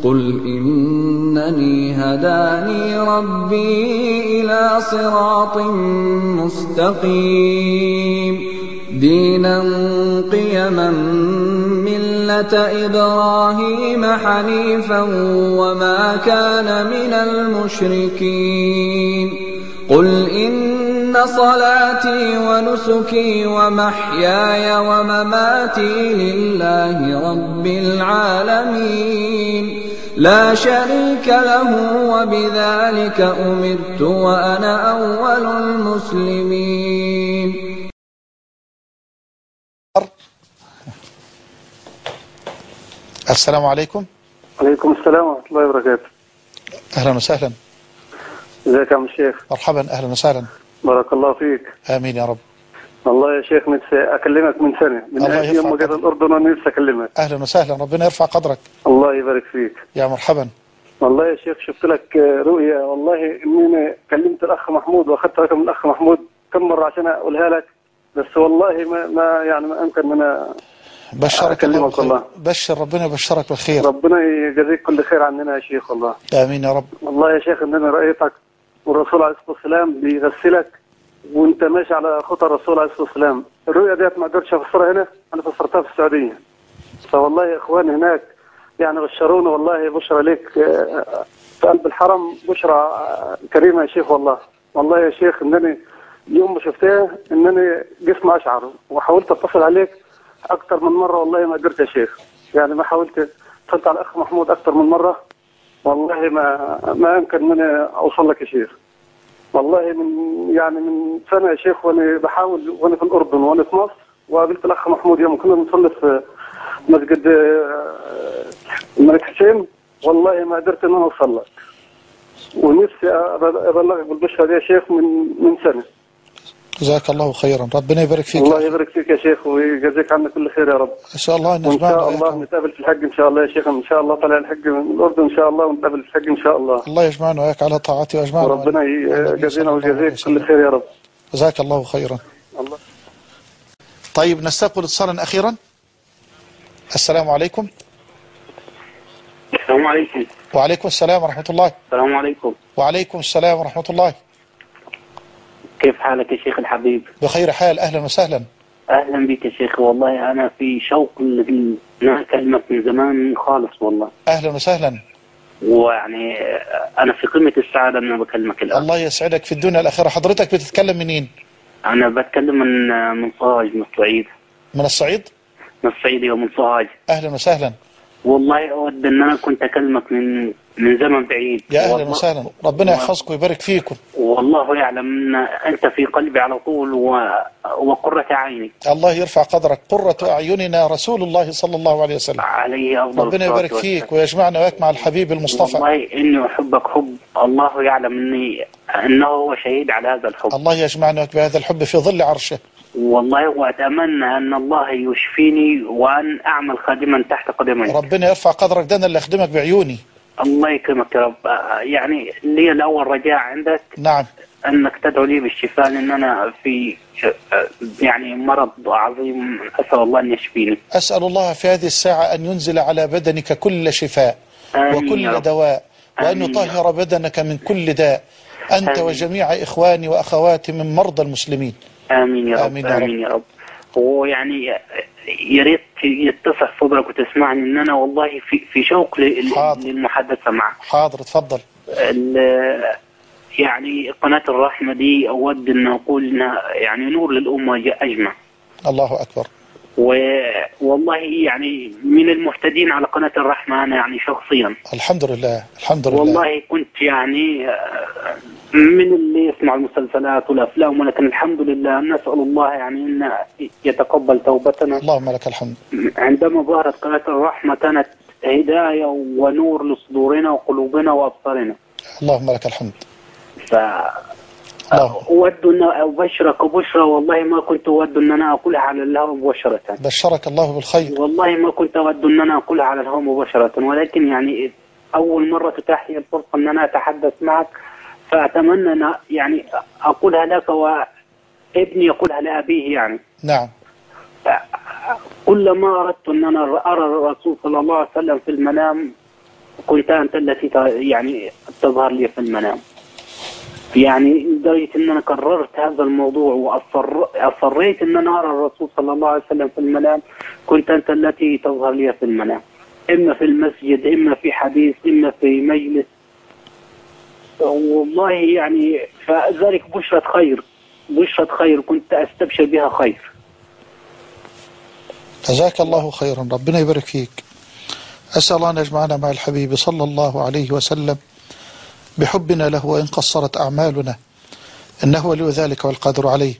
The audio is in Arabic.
قل إنني هداني ربي إلى صراط مستقيم دينا قيما ملة إبراهيم حنيفا وما كان من المشركين قل إن صلاتي ونسكي ومحياي ومماتي لله رب العالمين لا شريك له وبذلك أمرت وأنا أول المسلمين. السلام عليكم. وعليكم السلام ورحمة الله وبركاته. أهلا وسهلا. ازيك يا عم الشيخ؟ مرحبا، أهلا وسهلا. بارك الله فيك. آمين يا رب. والله يا شيخ نفسي أكلمك من سنة، من يوم ما جيت الأردن وأنا نفسي أكلمك. أهلا وسهلا، ربنا يرفع قدرك. الله يبارك فيك. يا مرحبا. والله يا شيخ شفت لك رؤية، والله إني كلمت الأخ محمود وأخذت رقم الأخ محمود كم مرة عشان أقولها لك، بس والله ما أمكن من أنا بشرك أكلمك. والله بشر، ربنا يبشرك بالخير. ربنا يجزيك كل خير عننا يا شيخ. والله آمين يا رب. والله يا شيخ إن أنا رأيتك والرسول عليه الصلاة والسلام بيغسلك وانت ماشي على خطى الرسول عليه الصلاة والسلام. الرؤيا ديت ما قدرتش افسرها هنا، انا فسرتها في السعودية. فوالله يا اخواني هناك يعني بشرونا، والله بشرى لك في قلب الحرم، بشرى كريمة يا شيخ. والله يا شيخ انني يوم ما شفتها انني جسمي اشعر، وحاولت اتصل عليك اكثر من مرة والله ما قدرت يا شيخ. يعني ما حاولت، اتصلت على الاخ محمود اكثر من مرة، والله ما يمكن ان اوصل لك يا شيخ. والله من سنة يا شيخ وانا بحاول، وانا في الأردن وانا في مصر، وقابلت الأخ محمود يوم كنا بنصلي في مسجد الملك حسين، والله ما قدرت ان انا اوصل لك، ونفسي ابلغك بالبشرى دي يا شيخ من سنة. جزاك الله خيرا، ربنا يبارك فيك. الله يبارك فيك يا شيخ ويجزيك عنا كل خير يا رب. ان شاء الله ان شاء الله نتقابل في الحج ان شاء الله يا شيخ، ان شاء الله طالع الحج من الأردن ان شاء الله، ونتقابل في الحج ان شاء الله. الله يجمعنا وياك على طاعته ويجمعنا، وربنا يجزينا ويجزيك كل خير يا رب. جزاك الله خيرا. الله. طيب نستقبل اتصالا اخيرا. السلام عليكم. السلام عليكم. وعليكم السلام ورحمة الله. السلام عليكم. وعليكم السلام ورحمة الله. كيف حالك يا شيخ الحبيب؟ بخير حال، أهلا وسهلا. أهلا بك يا شيخ، والله أنا في شوق أن أكلمك من زمان خالص والله. أهلا وسهلا. ويعني أنا في قمة السعادة أن أنا بكلمك الآن. الله يسعدك في الدنيا الآخرة. حضرتك بتتكلم منين؟ أنا بتكلم من صهاج، من الصعيد. من الصعيد؟ من الصعيد ومن صهاج. أهلا وسهلا. والله أود أن أنا كنت أكلمك من زمن بعيد. يا أهلا وسهلا، ربنا يحفظكم ويبارك فيكم. والله يعلم أن أنت في قلبي على طول وقرة عيني. الله يرفع قدرك. قرة أعيننا رسول الله صلى الله عليه وسلم عليه أفضل. ربنا يبارك فيك ويجمعنا وياك مع الحبيب المصطفى. والله إني أحبك حب الله يعلم أنه هو شهيد على هذا الحب. الله يجمعنا وياك بهذا الحب في ظل عرشه. والله وأتمنى أن الله يشفيني وأن أعمل خادما تحت قدمي. ربنا يرفع قدرك، ده أنا اللي أخدمك بعيوني. الله يكرمك يا رب. يعني لي الأول رجاء عندك. نعم. أنك تدعو لي بالشفاء، لأن أنا في يعني مرض عظيم، أسأل الله أن يشفيني. أسأل الله في هذه الساعة أن ينزل على بدنك كل شفاء وكل دواء، وأن يطهر بدنك من كل داء، أنت وجميع إخواني وأخواتي من مرضى المسلمين. آمين يا رب. آمين يا رب. آمين يا رب. ويعني يا ريت يتسع صدرك وتسمعني، ان انا والله في شوق للمحادثه معك. حاضر، اتفضل. يعني قناة الرحمة دي اود ان اقول انها يعني نور للامة اجمع. الله اكبر. والله يعني من المهتدين على قناة الرحمة انا يعني شخصيا. الحمد لله الحمد لله. والله كنت يعني من اللي يسمع المسلسلات والافلام، ولكن الحمد لله نسأل الله يعني ان يتقبل توبتنا. اللهم لك الحمد. عندما ظهرت قناة الرحمة كانت هداية ونور لصدورنا وقلوبنا وابصارنا. اللهم لك الحمد. أود أن أبشرك بشرى، والله ما كنت أود أن أنا أقولها على الهواء مباشرة. بشرك الله بالخير. والله ما كنت أود أن أنا أقولها على الهواء مباشرة، ولكن يعني أول مرة تتاح لي الفرصة أن أنا أتحدث معك، فأتمنى أن يعني أقولها لك وابني يقولها لأبيه يعني. نعم. كلما أردت أن أنا أرى الرسول صلى الله عليه وسلم في المنام كنت أنت التي يعني تظهر لي في المنام. يعني لدرجة أن أنا كررت هذا الموضوع وأصريت أن أنا أرى الرسول صلى الله عليه وسلم في المنام. كنت أنت التي تظهر لي في المنام، إما في المسجد، إما في حديث، إما في مجلس. والله يعني فذلك بشرة خير، بشرة خير كنت أستبشر بها خير. جزاك الله خيرا، ربنا يبارك فيك. أسأل الله أن يجمعنا مع الحبيب صلى الله عليه وسلم بحبنا له وإن قصرت أعمالنا، إنه ولي ذلك والقادر عليه.